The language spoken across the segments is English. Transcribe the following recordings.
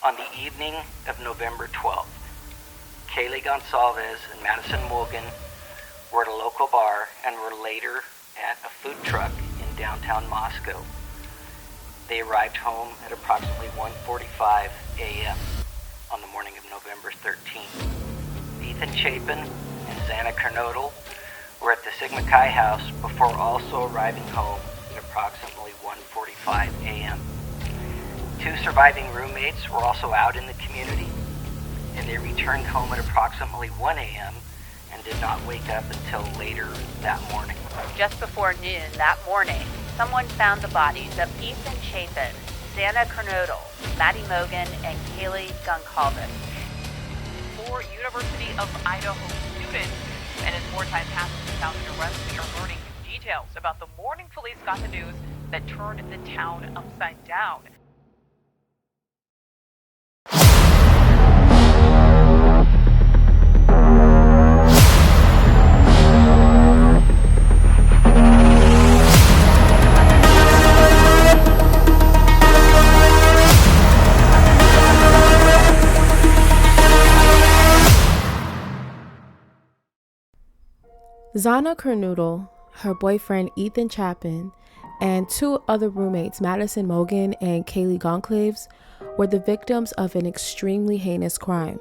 On the evening of November 12th, Kaylee Gonsalves and Madison Morgan were at a local bar and were later at a food truck in downtown Moscow. They arrived home at approximately 1:45 a.m. on the morning of November 13th. Ethan Chapin and Xana Kernodle were at the Sigma Chi house before also arriving home at approximately 1:45 a.m. Two surviving roommates were also out in the community, and they returned home at approximately 1 a.m. and did not wake up until later that morning. Just before noon that morning, someone found the bodies of Ethan Chapin, Xana Kernodle, Maddie Mogan, and Kaylee Gonsalves. 4 University of Idaho students, and as more time passes without an arrest, we are learning new details about the morning police got the news that turned the town upside down. Xana Kernodle, her boyfriend Ethan Chapin, and 2 other roommates, Madison Morgan and Kaylee Gonsalves, were the victims of an extremely heinous crime.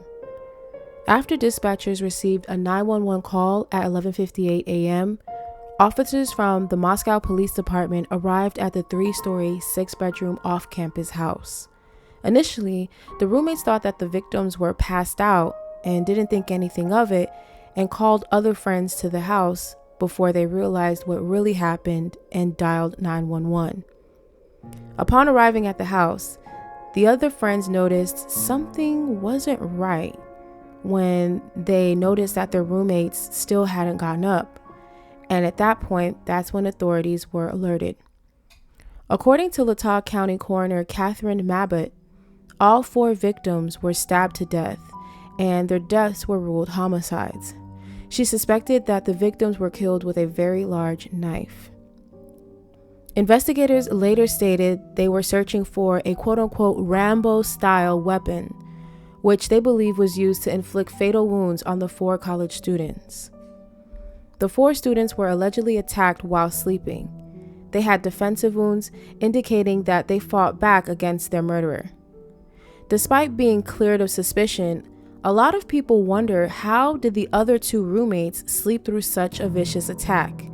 After dispatchers received a 911 call at 11:58 a.m., officers from the Moscow Police Department arrived at the 3-story, 6-bedroom off-campus house. Initially, the roommates thought that the victims were passed out and didn't think anything of it, and called other friends to the house before they realized what really happened and dialed 911. Upon arriving at the house, the other friends noticed something wasn't right when they noticed that their roommates still hadn't gotten up, and at that point, that's when authorities were alerted. According to Latah County Coroner Catherine Mabott, all 4 victims were stabbed to death, and their deaths were ruled homicides. She suspected that the victims were killed with a very large knife. Investigators later stated they were searching for a quote-unquote Rambo-style weapon, which they believe was used to inflict fatal wounds on the 4 college students. The 4 students were allegedly attacked while sleeping. They had defensive wounds, indicating that they fought back against their murderer. Despite being cleared of suspicion, a lot of people wonder, how did the other 2 roommates sleep through such a vicious attack?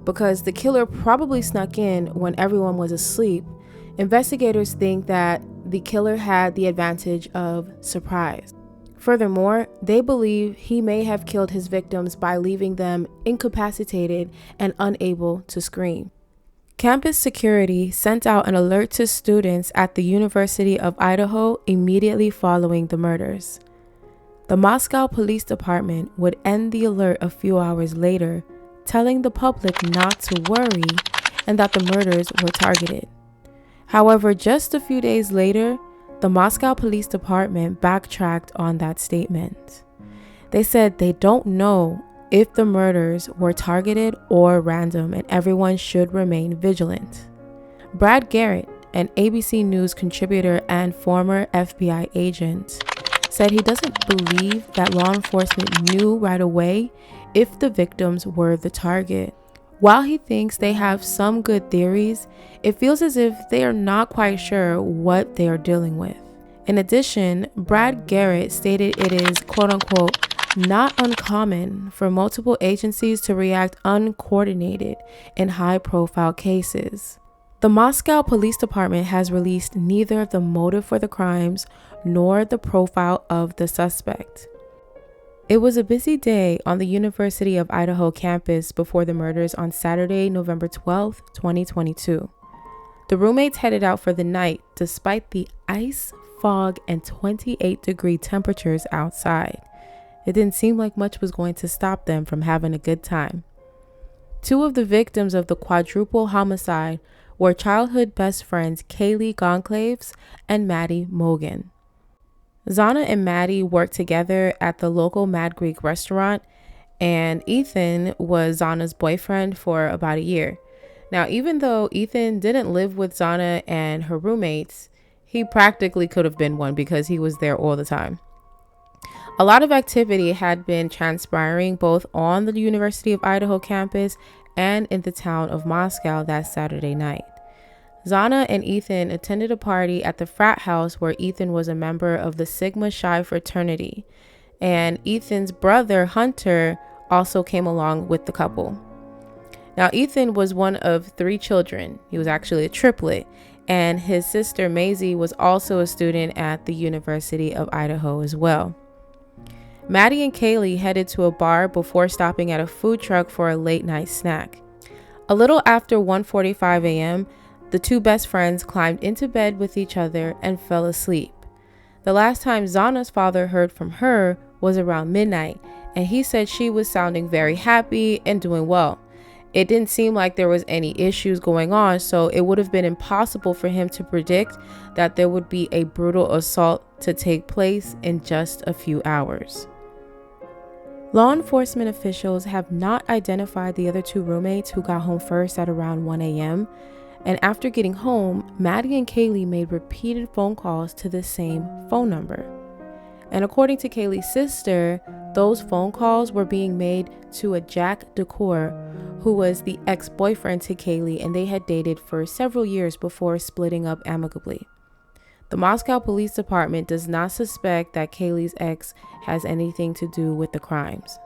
Because the killer probably snuck in when everyone was asleep, investigators think that the killer had the advantage of surprise. Furthermore, they believe he may have killed his victims by leaving them incapacitated and unable to scream. Campus security sent out an alert to students at the University of Idaho immediately following the murders. The Moscow Police Department would end the alert a few hours later, telling the public not to worry and that the murders were targeted. However, just a few days later, the Moscow Police Department backtracked on that statement. They said they don't know if the murders were targeted or random, and everyone should remain vigilant. Brad Garrett, an ABC News contributor and former FBI agent, said he doesn't believe that law enforcement knew right away if the victims were the target. While he thinks they have some good theories, it feels as if they are not quite sure what they are dealing with. In addition, Brad Garrett stated it is quote-unquote not uncommon for multiple agencies to react uncoordinated in high-profile cases. The Moscow Police Department has released neither of the motive for the crimes nor the profile of the suspect. It was a busy day on the University of Idaho campus before the murders on Saturday, November 12, 2022. The roommates headed out for the night despite the ice, fog, and 28-degree temperatures outside. It didn't seem like much was going to stop them from having a good time. 2 of the victims of the quadruple homicide were childhood best friends Kaylee Gonsalves and Maddie Mogan. Xana and Maddie worked together at the local Mad Greek restaurant, and Ethan was Xana's boyfriend for about a year. Now, even though Ethan didn't live with Xana and her roommates, He practically could have been one because he was there all the time. A lot of activity had been transpiring both on the University of Idaho campus and in the town of Moscow that Saturday night. Zana and Ethan attended a party at the frat house where Ethan was a member of the Sigma Chi fraternity, and Ethan's brother Hunter also came along with the couple. Now, Ethan was one of 3 children. He was actually a triplet, and his sister Maisie was also a student at the University of Idaho as well. Maddie and Kaylee headed to a bar before stopping at a food truck for a late night snack. A little after 1:45 a.m., the 2 best friends climbed into bed with each other and fell asleep. The last time Zana's father heard from her was around midnight, and he said she was sounding very happy and doing well. It didn't seem like there was any issues going on, so it would have been impossible for him to predict that there would be a brutal assault to take place in just a few hours. Law enforcement officials have not identified the other 2 roommates who got home first at around 1 a.m. And after getting home, Maddie and Kaylee made repeated phone calls to the same phone number. And according to Kaylee's sister, those phone calls were being made to a Jack Decor, who was the ex-boyfriend to Kaylee, and they had dated for several years before splitting up amicably. The Moscow Police Department does not suspect that Kaylee's ex has anything to do with the crimes.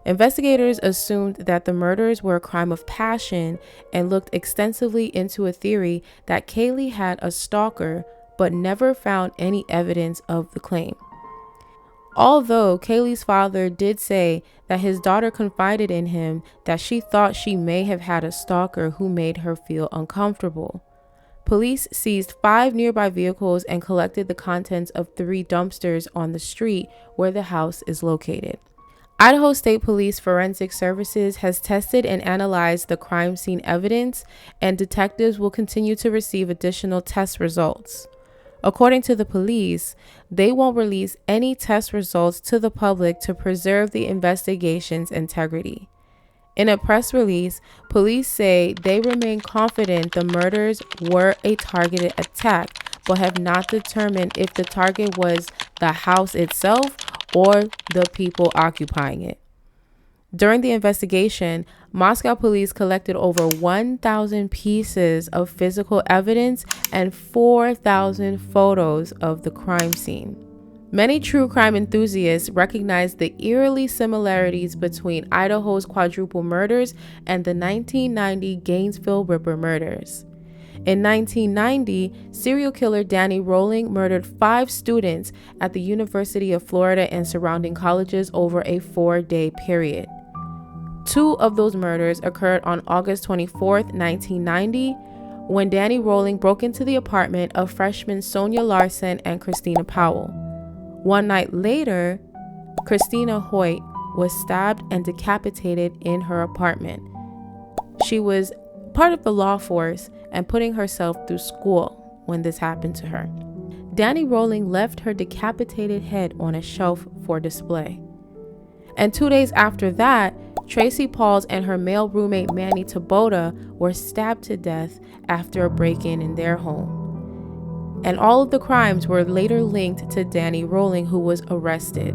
Investigators assumed that the murders were a crime of passion and looked extensively into a theory that Kaylee had a stalker, but never found any evidence of the claim. Although Kaylee's father did say that his daughter confided in him that she thought she may have had a stalker who made her feel uncomfortable. Police seized 5 nearby vehicles and collected the contents of 3 dumpsters on the street where the house is located. Idaho State Police Forensic Services has tested and analyzed the crime scene evidence, and detectives will continue to receive additional test results. According to the police, they won't release any test results to the public to preserve the investigation's integrity. In a press release, police say they remain confident the murders were a targeted attack, but have not determined if the target was the house itself or the people occupying it. During the investigation, Moscow police collected over 1,000 pieces of physical evidence and 4,000 photos of the crime scene. Many true crime enthusiasts recognize the eerily similarities between Idaho's quadruple murders and the 1990 Gainesville Ripper murders. In 1990, serial killer Danny Rolling murdered 5 students at the University of Florida and surrounding colleges over a 4-day period. 2 of those murders occurred on August 24, 1990, when Danny Rolling broke into the apartment of freshmen Sonia Larson and Christina Powell. One night later, Christina Hoyt was stabbed and decapitated in her apartment. She was part of the law force and putting herself through school when this happened to her. Danny Rolling left her decapitated head on a shelf for display. And 2 days after that, Tracy Pauls and her male roommate Manny Taboda were stabbed to death after a break-in in their home. And all of the crimes were later linked to Danny Rolling, who was arrested.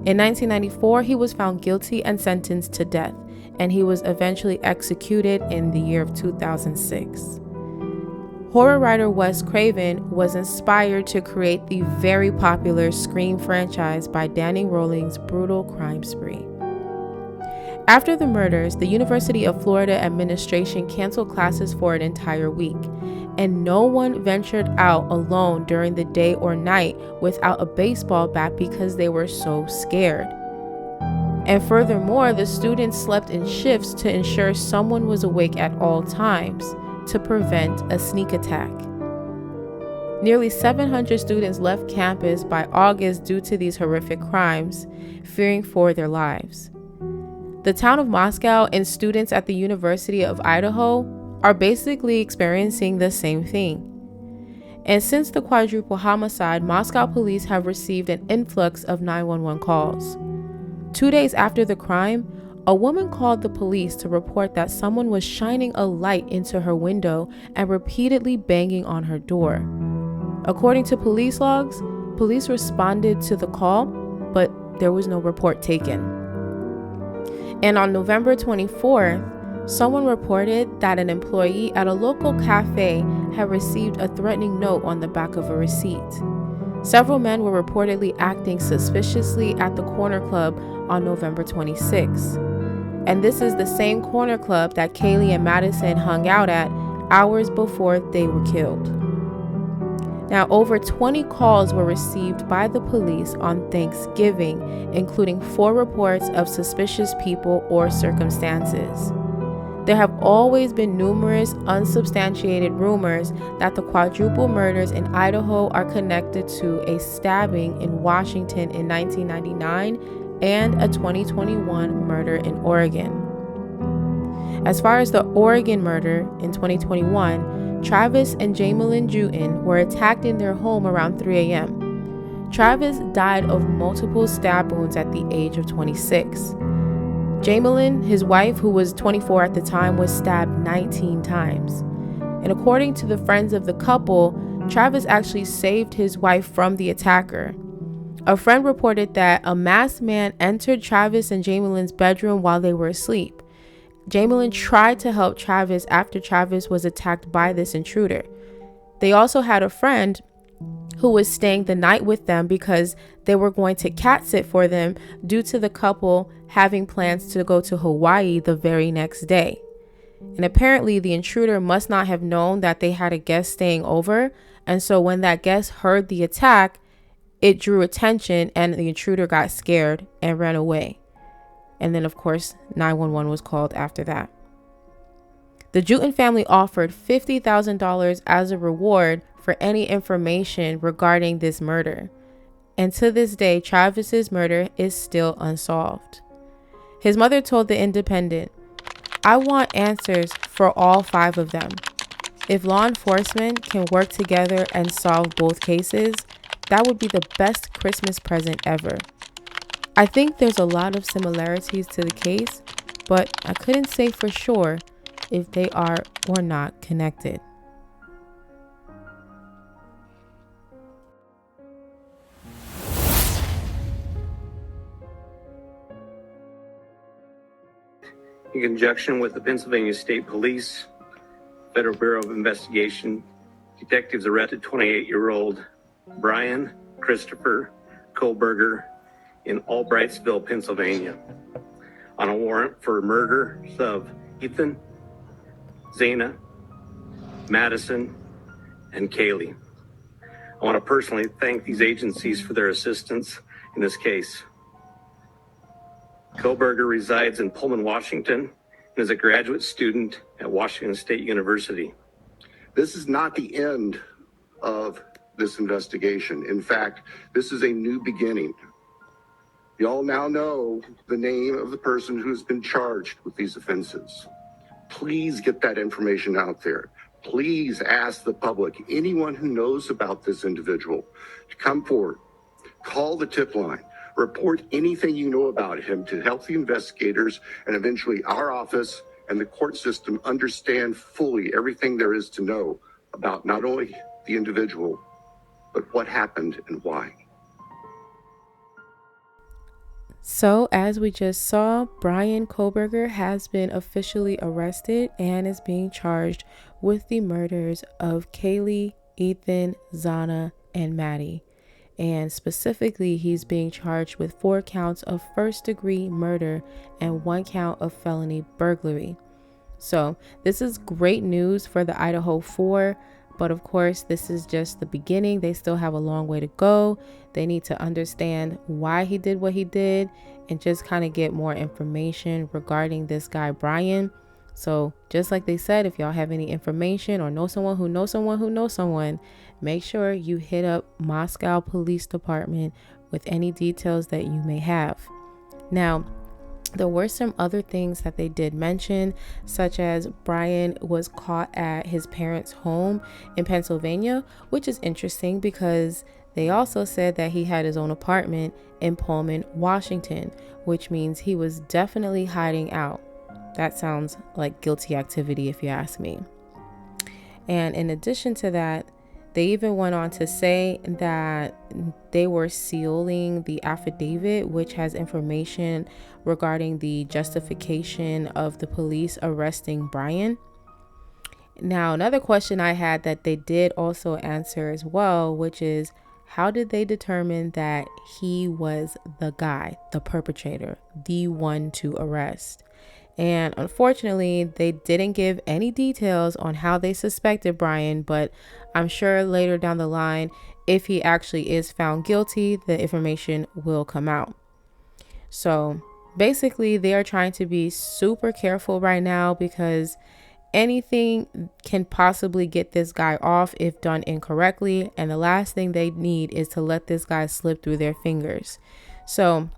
In 1994, he was found guilty and sentenced to death, and he was eventually executed in the year of 2006. Horror writer Wes Craven was inspired to create the very popular Scream franchise by Danny Rolling's brutal crime spree. After the murders, the University of Florida administration canceled classes for an entire week, and no one ventured out alone during the day or night without a baseball bat because they were so scared. And furthermore, the students slept in shifts to ensure someone was awake at all times to prevent a sneak attack. Nearly 700 students left campus by August due to these horrific crimes, fearing for their lives. The town of Moscow and students at the University of Idaho are basically experiencing the same thing. And since the quadruple homicide, Moscow police have received an influx of 911 calls. 2 days after the crime, a woman called the police to report that someone was shining a light into her window and repeatedly banging on her door. According to police logs, police responded to the call, but there was no report taken. And on November 24th, someone reported that an employee at a local cafe had received a threatening note on the back of a receipt. Several men were reportedly acting suspiciously at the corner club on November 26th. And this is the same corner club that Kaylee and Madison hung out at hours before they were killed. Now, over 20 calls were received by the police on Thanksgiving, including 4 reports of suspicious people or circumstances. There have always been numerous unsubstantiated rumors that the quadruple murders in Idaho are connected to a stabbing in Washington in 1999 and a 2021 murder in Oregon. As far as the Oregon murder in 2021, Travis and Jamelyn Jutin were attacked in their home around 3 a.m. Travis died of multiple stab wounds at the age of 26. Jamelyn, his wife, who was 24 at the time, was stabbed 19 times. And according to the friends of the couple, Travis actually saved his wife from the attacker. A friend reported that a masked man entered Travis and Jamelyn's bedroom while they were asleep. Jamelyn tried to help Travis after Travis was attacked by this intruder. They also had a friend who was staying the night with them because they were going to cat sit for them due to the couple having plans to go to Hawaii the very next day. And apparently the intruder must not have known that they had a guest staying over, and so when that guest heard the attack, it drew attention and the intruder got scared and ran away. And then of course 911 was called after that. The Jutin family offered $50,000 as a reward for any information regarding this murder. And to this day, Travis's murder is still unsolved. His mother told The Independent, "I want answers for all 5 of them. If law enforcement can work together and solve both cases, that would be the best Christmas present ever. I think there's a lot of similarities to the case, but I couldn't say for sure if they are or not connected." In conjunction with the Pennsylvania State Police, Federal Bureau of Investigation, detectives arrested 28-year-old Brian Christopher Kohlberger in Albrightsville, Pennsylvania, on a warrant for murders of Ethan, Zana, Madison, and Kaylee. I want to personally thank these agencies for their assistance in this case. Kohlberger resides in Pullman, Washington, and is a graduate student at Washington State University. This is not the end of this investigation. In fact, this is a new beginning. You all now know the name of the person who's been charged with these offenses. Please get that information out there. Please ask the public, anyone who knows about this individual, to come forward, call the tip line, report anything you know about him to help the investigators and eventually our office and the court system understand fully everything there is to know about not only the individual, but what happened and why. So, as we just saw, Brian Kohlberger has been officially arrested and is being charged with the murders of Kaylee, Ethan, Zana, and Maddie. And specifically, he's being charged with 4 counts of first-degree murder and 1 count of felony burglary. So, this is great news for the Idaho 4. But of course, this is just the beginning. They still have a long way to go. They need to understand why he did what he did and just kind of get more information regarding this guy, Brian. So just like they said, if y'all have any information or know someone who knows someone who knows someone, make sure you hit up Moscow Police Department with any details that you may have. Now, there were some other things that they did mention, such as Brian was caught at his parents' home in Pennsylvania, which is interesting because they also said that he had his own apartment in Pullman, Washington, which means he was definitely hiding out. That sounds like guilty activity if you ask me. And in addition to that, They even went on to say that they were sealing the affidavit, which has information regarding the justification of the police arresting Brian. Now, another question I had that they did also answer as well, which is, how did they determine that he was the guy, the perpetrator, the one to arrest? And unfortunately, they didn't give any details on how they suspected Brian, but I'm sure later down the line, if he actually is found guilty, the information will come out. So basically, they are trying to be super careful right now because anything can possibly get this guy off if done incorrectly. And the last thing they need is to let this guy slip through their fingers. So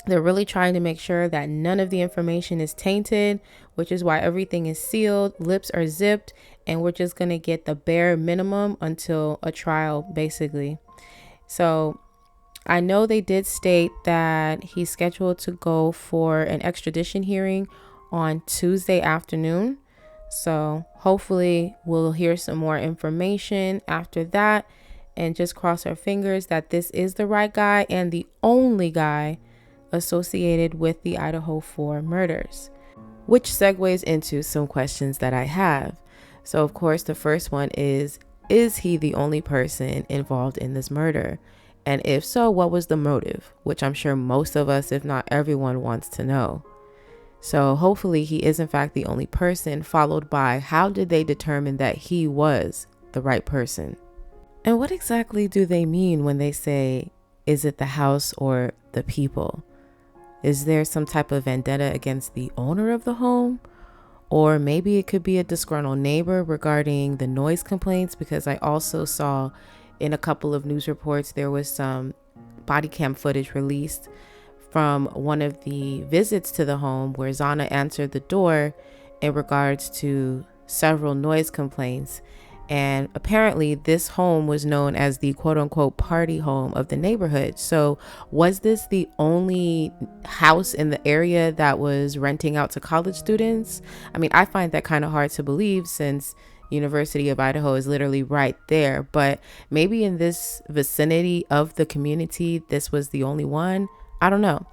they're really trying to make sure that none of the information is tainted, which is why everything is sealed, lips are zipped, and we're just going to get the bare minimum until a trial, basically. So I know they did state that he's scheduled to go for an extradition hearing on Tuesday afternoon. So hopefully we'll hear some more information after that, and just cross our fingers that this is the right guy and the only guy associated with the Idaho 4 murders. Which segues into some questions that I have. So of course, the first one is he the only person involved in this murder? And if so, what was the motive? Which I'm sure most of us, if not everyone, wants to know. So hopefully he is in fact the only person, followed by how did they determine that he was the right person? And what exactly do they mean when they say, is it the house or the people? Is there some type of vendetta against the owner of the home? Or maybe it could be a disgruntled neighbor regarding the noise complaints, because I also saw in a couple of news reports there was some body cam footage released from one of the visits to the home where Zana answered the door in regards to several noise complaints. And apparently this home was known as the quote unquote party home of the neighborhood. So was this the only house in the area that was renting out to college students? I mean, I find that kind of hard to believe since University of Idaho is literally right there, but maybe in this vicinity of the community, this was the only one. I don't know.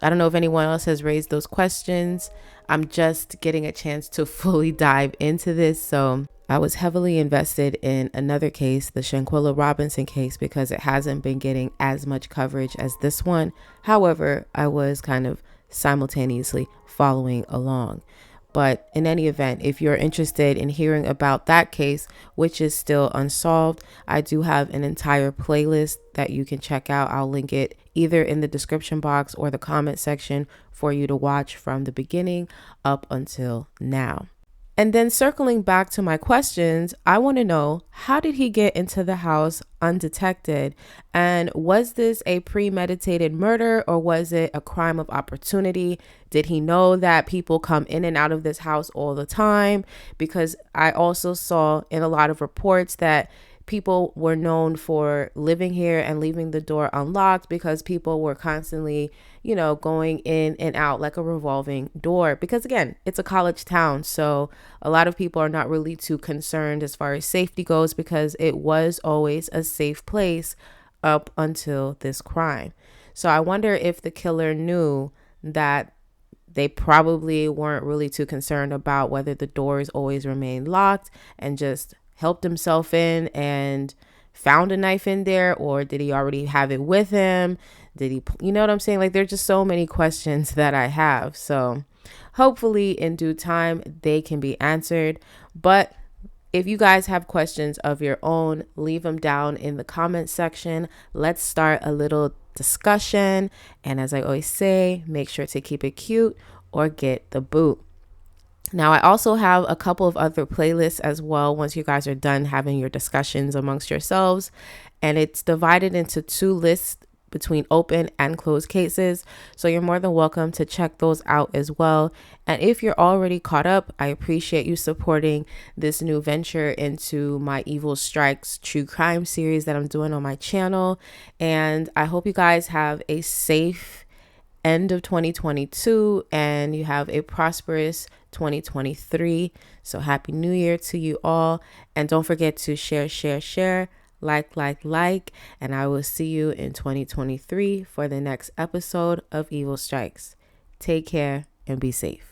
I don't know if anyone else has raised those questions. I'm just getting a chance to fully dive into this. So I was heavily invested in another case, the Shanquilla Robinson case, because it hasn't been getting as much coverage as this one. However, I was kind of simultaneously following along. But in any event, if you're interested in hearing about that case, which is still unsolved, I do have an entire playlist that you can check out. I'll link it either in the description box or the comment section for you to watch from the beginning up until now. And then circling back to my questions, I want to know, how did he get into the house undetected? And was this a premeditated murder or was it a crime of opportunity? Did he know that people come in and out of this house all the time? Because I also saw in a lot of reports that people were known for living here and leaving the door unlocked because people were constantly, going in and out like a revolving door. Because again, it's a college town. So a lot of people are not really too concerned as far as safety goes because it was always a safe place up until this crime. So I wonder if the killer knew that they probably weren't really too concerned about whether the doors always remained locked and just helped himself in and found a knife in there, or did he already have it with him? Did he, you know what I'm saying? Like, there's just so many questions that I have. So hopefully in due time, they can be answered. But if you guys have questions of your own, leave them down in the comment section. Let's start a little discussion. And as I always say, make sure to keep it cute or get the boot. Now, I also have a couple of other playlists as well once you guys are done having your discussions amongst yourselves. And it's divided into 2 lists between open and closed cases. So you're more than welcome to check those out as well. And if you're already caught up, I appreciate you supporting this new venture into my Evil Strikes true crime series that I'm doing on my channel. And I hope you guys have a safe end of 2022 and you have a prosperous 2023. So happy new year to you all. And don't forget to share, like, and I will see you in 2023 for the next episode of Evil Strikes. Take care and be safe.